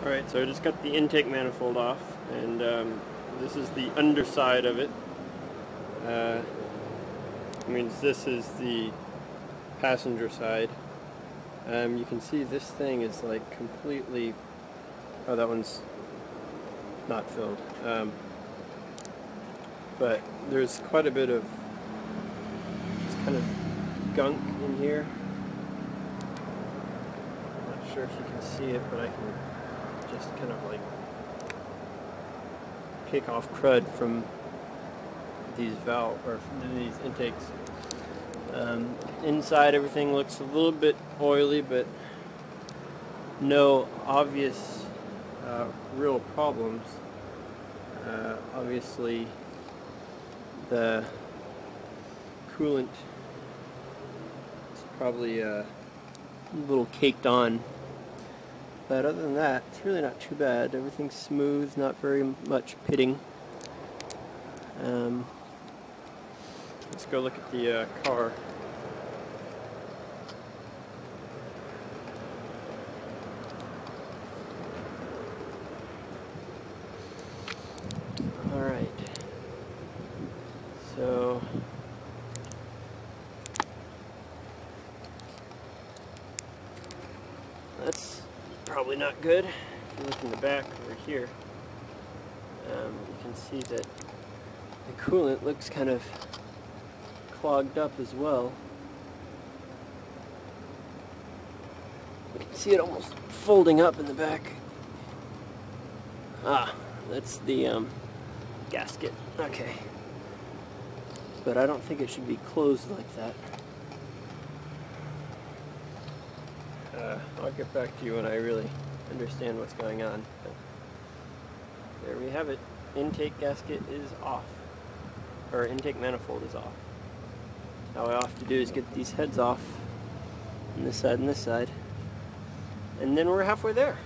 Alright, so I just got the intake manifold off, and this is the underside of it. Means this is the passenger side. You can see this thing is like completely... oh, that one's not filled. But there's quite a bit of just kind of gunk in here. I'm not sure if you can see it, but I can just kind of like kick off crud from these valves, or from these intakes. Inside everything looks a little bit oily, but no obvious real problems. Obviously the coolant is probably a little caked on, but other than that it's really not too bad. Everything's smooth, not very much pitting. Let's go look at the car. Alright, so that's probably not good. If you look in the back over here, you can see that the coolant looks kind of clogged up as well. You can see it almost folding up in the back. Ah, that's the gasket. Okay. But I don't think it should be closed like that. I'll get back to you when I really understand what's going on. But there we have it. Intake gasket is off. Or intake manifold is off. Now all I have to do is get these heads off on this side and this side. And then we're halfway there.